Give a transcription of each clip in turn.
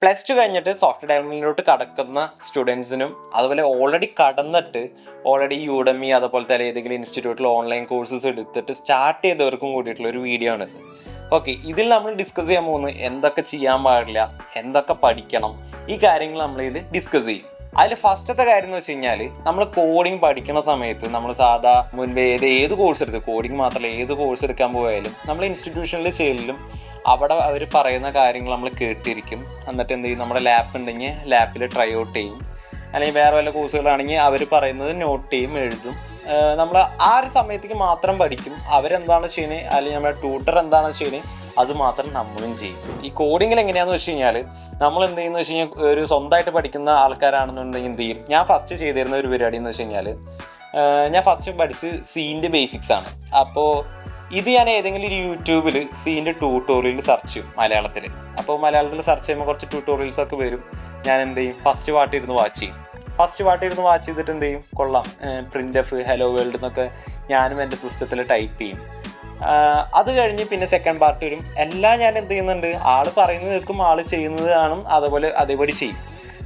Plus two കഴിഞ്ഞിട്ട് software ഡെവലപ്മെന്റിലോട്ട് കടക്കുന്ന സ്റ്റുഡൻസിനും അതുപോലെ ഓൾറെഡി യൂഡമി അതുപോലെ തന്നെ ഏതെങ്കിലും ഇൻസ്റ്റിറ്റ്യൂട്ടിൽ ഓൺലൈൻ കോഴ്സസ് എടുത്തിട്ട് സ്റ്റാർട്ട് ചെയ്തവർക്കും കൂടിയിട്ടുള്ള ഒരു വീഡിയോ ആണിത്. ഓക്കെ, ഇതിൽ നമ്മൾ ഡിസ്കസ് ചെയ്യാൻ പോകുന്നത് എന്തൊക്കെ ചെയ്യാൻ പാടില്ല, എന്തൊക്കെ പഠിക്കണം, ഈ കാര്യങ്ങൾ നമ്മളിതിൽ ഡിസ്കസ് ചെയ്യും. അതിൽ ഫസ്റ്റത്തെ കാര്യം എന്ന് വെച്ച് കഴിഞ്ഞാൽ, നമ്മൾ കോഡിങ് പഠിക്കുന്ന സമയത്ത് നമ്മൾ സാധാ മുൻപ് ഏത് കോഴ്സ് എടുത്ത്, കോഡിങ് മാത്രമല്ല ഏത് കോഴ്സ് എടുക്കാൻ പോയാലും നമ്മൾ ഇൻസ്റ്റിറ്റ്യൂഷനിൽ ചെല്ലും, അവിടെ അവർ പറയുന്ന കാര്യങ്ങൾ നമ്മൾ കേട്ടിരിക്കും. എന്നിട്ട് എന്ത് ചെയ്യും, നമ്മുടെ ലാപ്പ് ഉണ്ടെങ്കിൽ ലാപ്പിൽ ട്രൈ ഔട്ട് ചെയ്യും, അല്ലെങ്കിൽ വേറെ വല്ല കോഴ്സുകളാണെങ്കിൽ അവർ പറയുന്നത് നോട്ട് ചെയ്യും, എഴുതും. നമ്മൾ ആ ഒരു സമയത്തേക്ക് മാത്രം പഠിക്കും. അവരെന്താണ് ചെയ്യുന്നത് അല്ലെങ്കിൽ നമ്മുടെ ട്യൂട്ടർ എന്താണ് ചെയ്യുന്നത് അത് മാത്രം നമ്മളും ചെയ്യും. ഈ കോഡിങ്ങിൽ എങ്ങനെയാണെന്ന് വെച്ച് കഴിഞ്ഞാൽ, നമ്മൾ എന്ത് ചെയ്യുന്നത് വെച്ച് കഴിഞ്ഞാൽ, ഒരു സ്വന്തമായിട്ട് പഠിക്കുന്ന ആൾക്കാരാണെന്നുണ്ടെങ്കിൽ എന്ത് ചെയ്യും, ഞാൻ ഫസ്റ്റ് ചെയ്തിരുന്ന ഒരു പരിപാടി എന്ന് വെച്ച് കഴിഞ്ഞാൽ, ഞാൻ ഫസ്റ്റ് പഠിച്ച് സീൻ്റെ ബേസിക്സ് ആണ്. അപ്പോൾ ഇത് ഞാൻ ഏതെങ്കിലും ഒരു യൂട്യൂബിൽ സീൻ്റെ ട്യൂട്ടോറിയൽ സെർച്ച് ചെയ്യും മലയാളത്തിൽ. അപ്പോൾ മലയാളത്തിൽ സെർച്ച് ചെയ്യുമ്പോൾ കുറച്ച് ട്യൂട്ടോറിയൽസ് ഒക്കെ വരും. ഞാൻ എന്ത് ചെയ്യും, ഫസ്റ്റ് പാട്ടിരുന്ന് വാച്ച് ചെയ്തിട്ട് എന്ത് ചെയ്യും, കൊള്ളാം, പ്രിൻ്റ് എഫ്, ഹലോ വേൾഡ് എന്നൊക്കെ ഞാനും എൻ്റെ സിസ്റ്റത്തിൽ ടൈപ്പ് ചെയ്യും. അത് കഴിഞ്ഞ് പിന്നെ സെക്കൻഡ് പാർട്ട് വരും. എല്ലാം ഞാൻ എന്ത് ചെയ്യുന്നുണ്ട്, ആൾ പറയുന്നത് കേൾക്കും, ആൾ ചെയ്യുന്നത് കാണും, അതേപടി ചെയ്യും.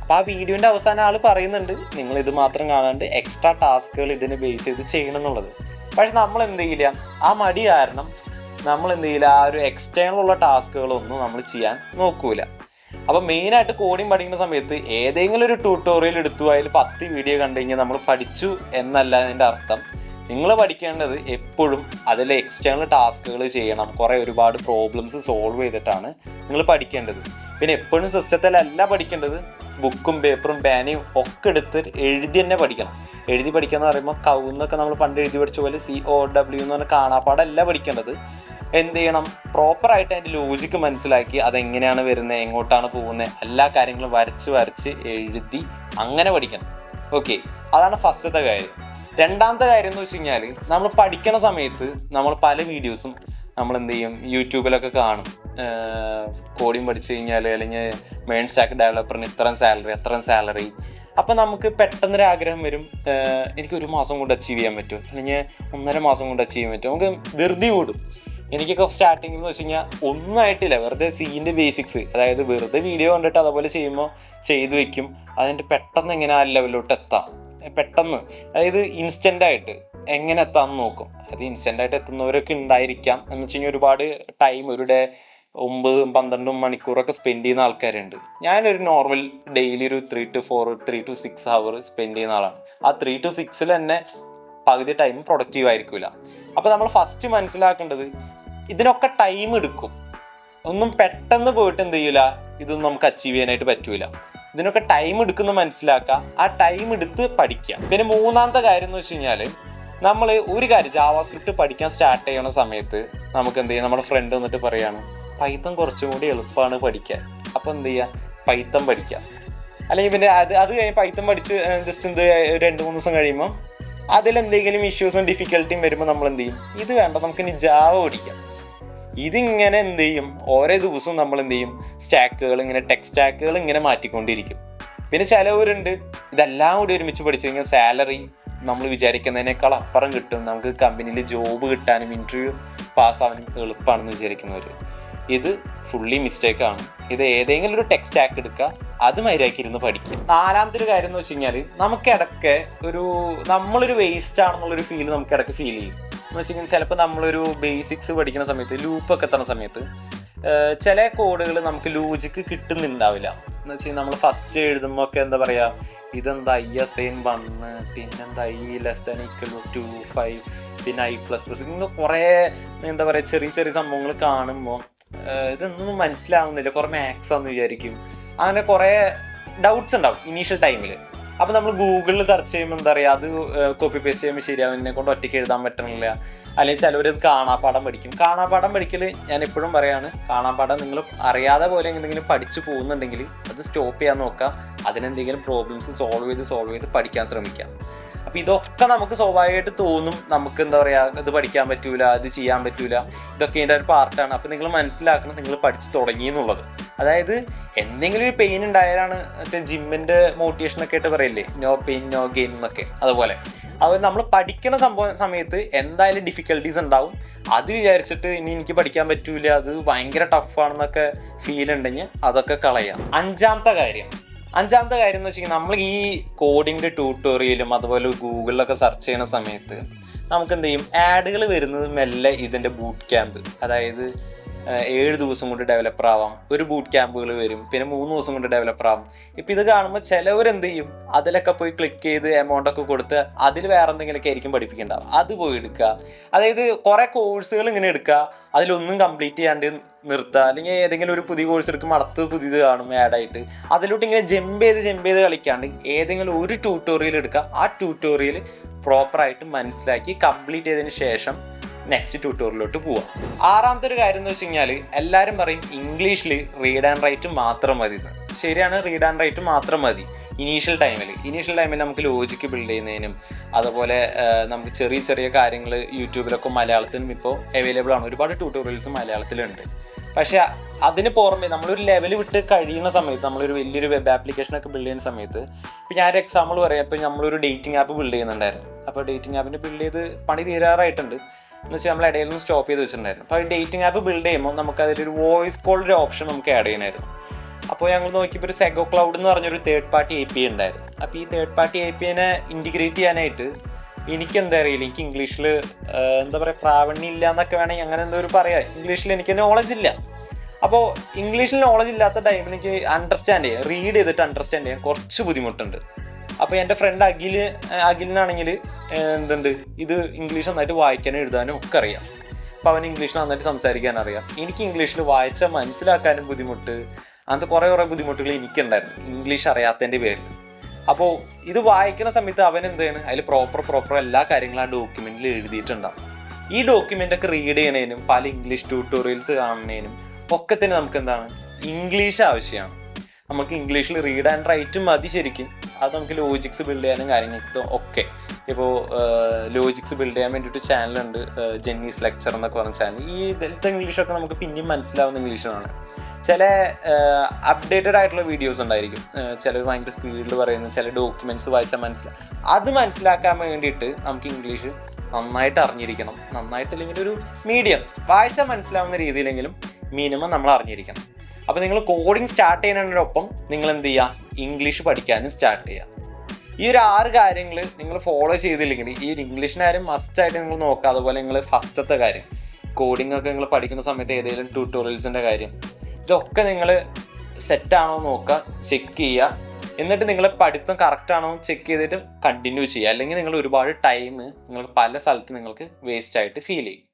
അപ്പോൾ ആ വീഡിയോൻ്റെ അവസാനം ആൾ പറയുന്നുണ്ട് നിങ്ങളിത് മാത്രം കാണാണ്ട് എക്സ്ട്രാ ടാസ്കുകൾ ഇതിനെ ബേസ് ചെയ്ത് ചെയ്യണം എന്നുള്ളത്. പക്ഷെ നമ്മൾ എന്ത് ചെയ്യില്ല, ആ മടി കാരണം നമ്മൾ എന്ത് ചെയ്യില്ല, ആ ഒരു എക്സ്റ്റേണൽ ഉള്ള ടാസ്കുകളൊന്നും നമ്മൾ ചെയ്യാൻ നോക്കൂല. അപ്പോൾ മെയിനായിട്ട് കോഡിങ് പഠിക്കുന്ന സമയത്ത് ഏതെങ്കിലും ഒരു ട്യൂട്ടോറിയൽ എടുത്തു അതിൽ 10 വീഡിയോ കണ്ടു കഴിഞ്ഞാൽ നമ്മൾ പഠിച്ചു എന്നല്ല അതിൻ്റെ അർത്ഥം. നിങ്ങൾ പഠിക്കേണ്ടത് എപ്പോഴും അതിലെ എക്സ്റ്റേണൽ ടാസ്കുകൾ ചെയ്യണം, ഒരുപാട് പ്രോബ്ലംസ് സോൾവ് ചെയ്തിട്ടാണ് നിങ്ങൾ പഠിക്കേണ്ടത്. പിന്നെ എപ്പോഴും സിസ്റ്റത്തിലല്ല പഠിക്കേണ്ടത്, ബുക്കും പേപ്പറും പേനയും ഒക്കെ എടുത്ത് എഴുതി തന്നെ പഠിക്കണം. എഴുതി പഠിക്കുക എന്ന് പറയുമ്പോൾ കൗന്നൊക്കെ നമ്മൾ പണ്ട് എഴുതി പഠിച്ച പോലെ COW എന്ന് പറഞ്ഞാൽ കാണാപ്പാടല്ല പഠിക്കേണ്ടത്. എന്ത് ചെയ്യണം, പ്രോപ്പറായിട്ട് അതിൻ്റെ ലോജിക്ക് മനസ്സിലാക്കി അതെങ്ങനെയാണ് വരുന്നത്, എങ്ങോട്ടാണ് പോകുന്നത്, എല്ലാ കാര്യങ്ങളും വരച്ച് എഴുതി അങ്ങനെ പഠിക്കണം. ഓക്കെ, അതാണ് ഫസ്റ്റത്തെ കാര്യം. രണ്ടാമത്തെ കാര്യം എന്ന് വെച്ച് കഴിഞ്ഞാൽ, നമ്മൾ പഠിക്കണ സമയത്ത് നമ്മൾ പല വീഡിയോസും നമ്മൾ എന്ത് ചെയ്യും, യൂട്യൂബിലൊക്കെ കാണും. കോഡിങ് പഠിച്ചു കഴിഞ്ഞാൽ അല്ലെങ്കിൽ മെയിൻ സ്റ്റാക്ക് ഡെവലപ്പറിന് അത്രയും സാലറി. അപ്പം നമുക്ക് പെട്ടെന്നൊരാഗ്രഹം വരും, എനിക്ക് 1 മാസം കൊണ്ട് അച്ചീവ് ചെയ്യാൻ പറ്റും, അല്ലെങ്കിൽ 1.5 മാസം കൊണ്ട് അച്ചീവ് ചെയ്യാൻ പറ്റും. നമുക്ക് ധൃതി കൂടും. എനിക്കൊക്കെ സ്റ്റാർട്ടിംഗ് എന്ന് വെച്ച് കഴിഞ്ഞാൽ ഒന്നും ആയിട്ടില്ല, വെറുതെ സീൻ്റെ ബേസിക്സ്, അതായത് വെറുതെ വീഡിയോ കണ്ടിട്ട് അതുപോലെ ചെയ്യുമ്പോൾ ചെയ്തു വെക്കും. അതിൻ്റെ പെട്ടെന്ന് എങ്ങനെ ആ ലെവലിലോട്ട് എത്താം, പെട്ടെന്ന്, അതായത് ഇൻസ്റ്റൻ്റായിട്ട് എങ്ങനെ എത്താമെന്ന് നോക്കും. അത് ഇൻസ്റ്റൻ്റായിട്ട് എത്തുന്നവരൊക്കെ ഉണ്ടായിരിക്കാം. എന്ന് വെച്ച് കഴിഞ്ഞാൽ ഒരുപാട് ടൈം, ഒരു ഡേ 9-12 മണിക്കൂറൊക്കെ സ്പെൻഡ് ചെയ്യുന്ന ആൾക്കാരുണ്ട്. ഞാനൊരു നോർമൽ ഡെയിലി ഒരു 3 to 6 അവർ സ്പെൻഡ് ചെയ്യുന്ന ആളാണ്. ആ 3 to 6 തന്നെ പകുതി ടൈം പ്രൊഡക്റ്റീവ് ആയിരിക്കില്ല. അപ്പോൾ നമ്മൾ ഫസ്റ്റ് മനസ്സിലാക്കേണ്ടത്, ഇതിനൊക്കെ ടൈം എടുക്കും. ഒന്നും പെട്ടെന്ന് പോയിട്ട് എന്ത് ചെയ്യില്ല, ഇതൊന്നും നമുക്ക് അച്ചീവ് ചെയ്യാനായിട്ട് പറ്റൂല. ഇതിനൊക്കെ ടൈം എടുക്കുന്ന മനസ്സിലാക്കുക, ആ ടൈം എടുത്ത് പഠിക്കുക. പിന്നെ മൂന്നാമത്തെ കാര്യം എന്ന് വെച്ച് കഴിഞ്ഞാൽ, നമ്മൾ ഒരു കാര്യം ജാവാസ്ക്രിപ്റ്റ് പഠിക്കാൻ സ്റ്റാർട്ട് ചെയ്യുന്ന സമയത്ത് നമുക്ക് എന്ത് ചെയ്യാം, നമ്മുടെ ഫ്രണ്ട് വന്നിട്ട് പറയാണ് പൈത്തൺ കുറച്ചും കൂടി എളുപ്പമാണ് പഠിക്കാൻ, അപ്പോൾ എന്ത് ചെയ്യുക, പൈത്തൺ പഠിക്കുക. അല്ലെങ്കിൽ പിന്നെ അത് കഴിഞ്ഞ് പൈത്തൺ പഠിച്ച് ജസ്റ്റ് 2-3 ദിവസം കഴിയുമ്പോൾ അതിലെന്തെങ്കിലും ഇഷ്യൂസും ഡിഫിക്കൽട്ടിയും വരുമ്പോൾ നമ്മൾ എന്ത് ചെയ്യും, ഇത് വേണ്ട, നമുക്കിനി ജാവ പഠിക്കാം. ഇതിങ്ങനെ എന്ത് ചെയ്യും, ഓരോ ദിവസവും നമ്മൾ എന്ത് ചെയ്യും, ടെക് സ്റ്റാക്കുകൾ ഇങ്ങനെ മാറ്റിക്കൊണ്ടിരിക്കും. പിന്നെ ചിലവരുണ്ട് ഇതെല്ലാം കൂടി ഒരുമിച്ച് പഠിച്ചു കഴിഞ്ഞാൽ സാലറി നമ്മൾ വിചാരിക്കുന്നതിനേക്കാൾ അപ്പുറം കിട്ടും, നമുക്ക് കമ്പനിയിൽ ജോബ് കിട്ടാനും ഇൻ്റർവ്യൂ പാസ്സാവാനും എളുപ്പമാണെന്ന് വിചാരിക്കുന്നവർ. ഇത് ഫുള്ളി മിസ്റ്റേക്കാണ്. ഇത് ഏതെങ്കിലും ഒരു ടെക് സ്റ്റാക്ക് എടുക്കുക, അത് മര്യാദയ്ക്കിരുന്ന് പഠിക്കുക. നാലാമത്തെ ഒരു കാര്യം എന്ന് വെച്ച് കഴിഞ്ഞാൽ, നമുക്കിടയ്ക്ക് നമ്മളൊരു വേസ്റ്റ് ആണെന്നുള്ളൊരു ഫീൽ നമുക്കിടയ്ക്ക് ഫീൽ ചെയ്യും. എന്ന് വെച്ച് കഴിഞ്ഞാൽ ചിലപ്പോൾ നമ്മളൊരു ബേസിക്സ് പഠിക്കുന്ന സമയത്ത്, ലൂപ്പൊക്കെ എത്തുന്ന സമയത്ത് ചില കോഡുകൾ നമുക്ക് ലോജിക്ക് കിട്ടുന്നുണ്ടാവില്ല. എന്ന് വെച്ച് കഴിഞ്ഞാൽ നമ്മൾ ഫസ്റ്റ് എഴുതുമ്പോൾ ഒക്കെ എന്താ പറയുക, ഇതെന്താ I=1, പിന്നെന്താ I<=2,5, പിന്നെ I++, ഇങ്ങനെ കുറേ എന്താ പറയുക ചെറിയ സംഭവങ്ങൾ കാണുമ്പോൾ ഇതൊന്നും മനസ്സിലാവുന്നില്ല, കുറേ മാത്സ് ആണെന്ന് വിചാരിക്കും. അങ്ങനെ കുറേ ഡൗട്ട്സ് ഉണ്ടാവും ഇനീഷ്യൽ ടൈമിൽ. അപ്പോൾ നമ്മൾ ഗൂഗിളിൽ സെർച്ച് ചെയ്യുമ്പോൾ എന്താ പറയുക, അത് കോപ്പി പേസ്റ്റ് ചെയ്യുമ്പോൾ ശരിയാവും, എന്നെ കൊണ്ട് ഒറ്റയ്ക്ക് എഴുതാൻ പറ്റണില്ല. അല്ലെങ്കിൽ ചിലവരത് കാണാപ്പാഠം പഠിക്കും. കാണാപ്പാഠം പഠിക്കൽ ഞാൻ എപ്പോഴും പറയാണ്, കാണാപ്പാഠം നിങ്ങൾ അറിയാതെ പോലെ എന്തെങ്കിലും പഠിച്ചു പോകുന്നുണ്ടെങ്കിൽ അത് സ്റ്റോപ്പ് ചെയ്യാൻ നോക്കുക. അതിനെന്തെങ്കിലും പ്രോബ്ലംസ് സോൾവ് ചെയ്ത് പഠിക്കാൻ ശ്രമിക്കാം. അപ്പോൾ ഇതൊക്കെ നമുക്ക് സ്വാഭാവികമായിട്ട് തോന്നും, നമുക്ക് എന്താ പറയുക, ഇത് പഠിക്കാൻ പറ്റൂല, ഇത് ചെയ്യാൻ പറ്റൂല, ഇതൊക്കെ ഇതിൻ്റെ ഒരു പാർട്ടാണ്. അപ്പോൾ നിങ്ങൾ മനസ്സിലാക്കണം, നിങ്ങൾ പഠിച്ചു തുടങ്ങി എന്നുള്ളത്. അതായത് എന്തെങ്കിലും ഒരു പെയിൻ ഉണ്ടായാലാണ് മറ്റേ ജിമ്മിൻ്റെ മോട്ടിവേഷനൊക്കെ ആയിട്ട് പറയില്ലേ, നോ പെയിൻ നോ ഗെയിൻ എന്നൊക്കെ. അതുപോലെ അത് നമ്മൾ പഠിക്കുന്ന സമയത്ത് എന്തായാലും ഡിഫിക്കൽട്ടീസ് ഉണ്ടാവും. അത് വിചാരിച്ചിട്ട് ഇനി എനിക്ക് പഠിക്കാൻ പറ്റൂല, അത് ഭയങ്കര ടഫാണെന്നൊക്കെ ഫീൽ ഉണ്ടെങ്കിൽ അതൊക്കെ കളയാം. അഞ്ചാമത്തെ കാര്യം എന്ന് വെച്ചാൽ നമ്മൾ ഈ കോഡിങ്ങിൻ്റെ ട്യൂട്ടോറിയലും അതുപോലെ ഗൂഗിളിലൊക്കെ സെർച്ച് ചെയ്യുന്ന സമയത്ത് നമുക്ക് എന്ത് ചെയ്യും, ആഡുകൾ വരുന്നത് മെല്ലെ ഇതിൻ്റെ ബൂട്ട് ക്യാമ്പ്, അതായത് 7 ദിവസം കൊണ്ട് ഡെവലപ്പർ ആവാം, ഒരു ബൂട്ട് ക്യാമ്പുകൾ വരും, പിന്നെ 3 ദിവസം കൊണ്ട് ഡെവലപ്പർ ആവാം. ഇപ്പം ഇത് കാണുമ്പോൾ ചിലവരെന്ത് ചെയ്യും, അതിലൊക്കെ പോയി ക്ലിക്ക് ചെയ്ത് എമൗണ്ടൊക്കെ കൊടുത്ത് അതിൽ വേറെ എന്തെങ്കിലുമൊക്കെ ആയിരിക്കും പഠിപ്പിക്കേണ്ടാവും, അത് പോയി എടുക്കുക. അതായത് കുറേ കോഴ്സുകൾ ഇങ്ങനെ എടുക്കുക, അതിലൊന്നും കംപ്ലീറ്റ് ചെയ്യാണ്ട് നിർത്തുക, അല്ലെങ്കിൽ ഏതെങ്കിലും ഒരു പുതിയ കോഴ്സ് എടുക്കുമ്പോൾ അടുത്ത് പുതിയത് കാണും ആഡായിട്ട്, അതിലോട്ട് ഇങ്ങനെ ജമ്പ് ചെയ്ത് കളിക്കാണ്ട് ഏതെങ്കിലും ഒരു ട്യൂട്ടോറിയൽ എടുക്കുക, ആ ട്യൂട്ടോറിയൽ പ്രോപ്പറായിട്ട് മനസ്സിലാക്കി കംപ്ലീറ്റ് ചെയ്തതിന് ശേഷം നെക്സ്റ്റ് ട്യൂട്ടോറിയലിലോട്ട് പോവാം. ആറാമത്തെ ഒരു കാര്യം എന്ന് വെച്ച് കഴിഞ്ഞാൽ എല്ലാവരും പറയും ഇംഗ്ലീഷിൽ റീഡ് ആൻഡ് റൈറ്റ് മാത്രം മതി എന്ന്. ശരിയാണ്, റീഡ് ആൻഡ് റൈറ്റ് മാത്രം മതി ഇനീഷ്യൽ ടൈമിൽ നമുക്ക് ലോജിക്ക് ബിൽഡ് ചെയ്യുന്നതിനും അതുപോലെ നമുക്ക് ചെറിയ ചെറിയ കാര്യങ്ങൾ യൂട്യൂബിലൊക്കെ മലയാളത്തിലും ഇപ്പോൾ അവൈലബിൾ ആണ്, ഒരുപാട് ട്യൂട്ടോറിയൽസ് മലയാളത്തിലുണ്ട്. പക്ഷേ അതിന് പുറമെ നമ്മളൊരു ലെവൽ വിട്ട് കഴിയുന്ന സമയത്ത്, നമ്മളൊരു വലിയൊരു വെബ് ആപ്ലിക്കേഷനൊക്കെ ബിൽഡ് ചെയ്യുന്ന സമയത്ത്, ഇപ്പോൾ ഞാനൊരു എക്സാമ്പിൾ പറയാം. ഇപ്പോൾ നമ്മളൊരു ഡേറ്റിംഗ് ആപ്പ് ബിൽഡ് ചെയ്യുന്നുണ്ടായിരുന്നു. അപ്പോൾ ഡേറ്റിംഗ് ആപ്പിൻ്റെ ബിൽഡ് ചെയ്ത് പണി തീരാറായിട്ടുണ്ട് എന്ന് വെച്ചാൽ നമ്മൾ ഇടയിൽ നിന്ന് സ്റ്റോപ്പ് ചെയ്ത് വെച്ചിട്ടുണ്ടായിരുന്നു. അപ്പോൾ ഡേറ്റിംഗ് ആപ്പ് ബിൽഡ് ചെയ്യുമ്പോൾ നമുക്ക് അതിലൊരു വോയിസ് കോളിൻ്റെ ഓപ്ഷൻ നമുക്ക് ആഡ് ചെയ്യണമായിരുന്നു. അപ്പോൾ ഞങ്ങൾ നോക്കിയപ്പോൾ ഒരു സെഗോ ക്ലൗഡ് എന്ന് പറഞ്ഞൊരു തേർഡ് പാർട്ടി API ഉണ്ടായിരുന്നു. അപ്പോൾ ഈ തേർഡ് പാർട്ടി APIനെ ഇൻറ്റിഗ്രേറ്റ് ചെയ്യാനായിട്ട് എനിക്കെന്താ അറിയില്ല, എനിക്ക് ഇംഗ്ലീഷിൽ എന്താ പറയുക, പ്രാവീണ്യം ഇല്ല എന്നൊക്കെ വേണമെങ്കിൽ അങ്ങനെ എന്തോ ഒരു പറയാം. ഇംഗ്ലീഷിൽ എനിക്ക് നോളജ് ഇല്ല. അപ്പോൾ ഇംഗ്ലീഷിൽ നോളജ് ഇല്ലാത്ത ടൈമിൽ എനിക്ക് റീഡ് ചെയ്തിട്ട് അണ്ടർസ്റ്റാൻഡ് ചെയ്യാൻ കുറച്ച് ബുദ്ധിമുട്ടുണ്ട്. അപ്പോൾ എൻ്റെ ഫ്രണ്ട് അഖിലിനാണെങ്കിൽ ഇത് ഇംഗ്ലീഷ് നന്നായിട്ട് വായിക്കാനും എഴുതാനും ഒക്കെ അറിയാം. അപ്പോൾ അവന് ഇംഗ്ലീഷിൽ നന്നായിട്ട് സംസാരിക്കാൻ അറിയാം. എനിക്ക് ഇംഗ്ലീഷിൽ വായിച്ചാൽ മനസ്സിലാക്കാനും ബുദ്ധിമുട്ട്, അങ്ങനത്തെ കുറേ ബുദ്ധിമുട്ടുകൾ എനിക്കുണ്ടായിരുന്നു ഇംഗ്ലീഷ് അറിയാത്തതിൻ്റെ പേരിൽ. അപ്പോൾ ഇത് വായിക്കുന്ന സമയത്ത് അവൻ എന്താണ് അതിൽ പ്രോപ്പർ എല്ലാ കാര്യങ്ങളും ആ ഡോക്യുമെൻറ്റിൽ എഴുതിയിട്ടുണ്ടാവും. ഈ ഡോക്യുമെൻ്റൊക്കെ റീഡ് ചെയ്യണതിനും പല ഇംഗ്ലീഷ് ട്യൂട്ടോറിയൽസ് കാണുന്നതിനും ഒക്കെ തന്നെ നമുക്ക് ഇംഗ്ലീഷ് ആവശ്യമാണ്. നമുക്ക് ഇംഗ്ലീഷിൽ റീഡ് ആൻഡ് റൈറ്റ് മതി ശരിക്കും. അത് നമുക്ക് ലോജിക്സ് ബിൽഡ് ചെയ്യാനും കാര്യങ്ങൾക്കും ഒക്കെ. ഇപ്പോൾ ലോജിക്സ് ബിൽഡ് ചെയ്യാൻ വേണ്ടിയിട്ട് ചാനലുണ്ട്, ജെന്നീസ് ലെക്ചർ എന്നൊക്കെ പറഞ്ഞ ചാനൽ. ഈ ഇതിലത്തെ ഇംഗ്ലീഷൊക്കെ നമുക്ക് പിന്നെയും മനസ്സിലാവുന്ന ഇംഗ്ലീഷാണ്. ചില അപ്ഡേറ്റഡ് ആയിട്ടുള്ള വീഡിയോസ് ഉണ്ടായിരിക്കും, ചിലർ ഭയങ്കര സ്പീഡിൽ പറയുന്ന ചില ഡോക്യുമെൻറ്റ്സ് വായിച്ചാൽ അത് മനസ്സിലാക്കാൻ വേണ്ടിയിട്ട് നമുക്ക് ഇംഗ്ലീഷ് നന്നായിട്ട് അറിഞ്ഞിരിക്കണം. നന്നായിട്ടില്ലെങ്കിൽ ഒരു മീഡിയം വായിച്ചാൽ മനസ്സിലാവുന്ന രീതിയിലെങ്കിലും മിനിമം നമ്മൾ അറിഞ്ഞിരിക്കണം. അപ്പോൾ നിങ്ങൾ കോഡിങ് സ്റ്റാർട്ട് ചെയ്യുന്നതിനൊപ്പം നിങ്ങൾ എന്ത് ചെയ്യുക, ഇംഗ്ലീഷ് പഠിക്കാനും സ്റ്റാർട്ട് ചെയ്യുക. ഈ ഒരു 6 കാര്യങ്ങൾ നിങ്ങൾ ഫോളോ ചെയ്തില്ലെങ്കിൽ ഈ ഒരു ഇംഗ്ലീഷിൻ്റെ കാര്യം മസ്റ്റായിട്ട് നിങ്ങൾ നോക്കുക. അതുപോലെ നിങ്ങൾ ഫസ്റ്റത്തെ കാര്യം കോഡിംഗ് ഒക്കെ നിങ്ങൾ പഠിക്കുന്ന സമയത്ത് ഏതെങ്കിലും ട്യൂട്ടോറിയൽസിൻ്റെ കാര്യം, ഇതൊക്കെ നിങ്ങൾ സെറ്റാണോ നോക്കുക, ചെക്ക് ചെയ്യുക. എന്നിട്ട് നിങ്ങൾ പഠിത്തം കറക്റ്റാണോ ചെക്ക് ചെയ്തിട്ട് കണ്ടിന്യൂ ചെയ്യുക. അല്ലെങ്കിൽ നിങ്ങൾ ഒരുപാട് ടൈം നിങ്ങൾക്ക് പല സ്ഥലത്ത് നിങ്ങൾക്ക് വേസ്റ്റ് ആയിട്ട് ഫീൽ ചെയ്യും.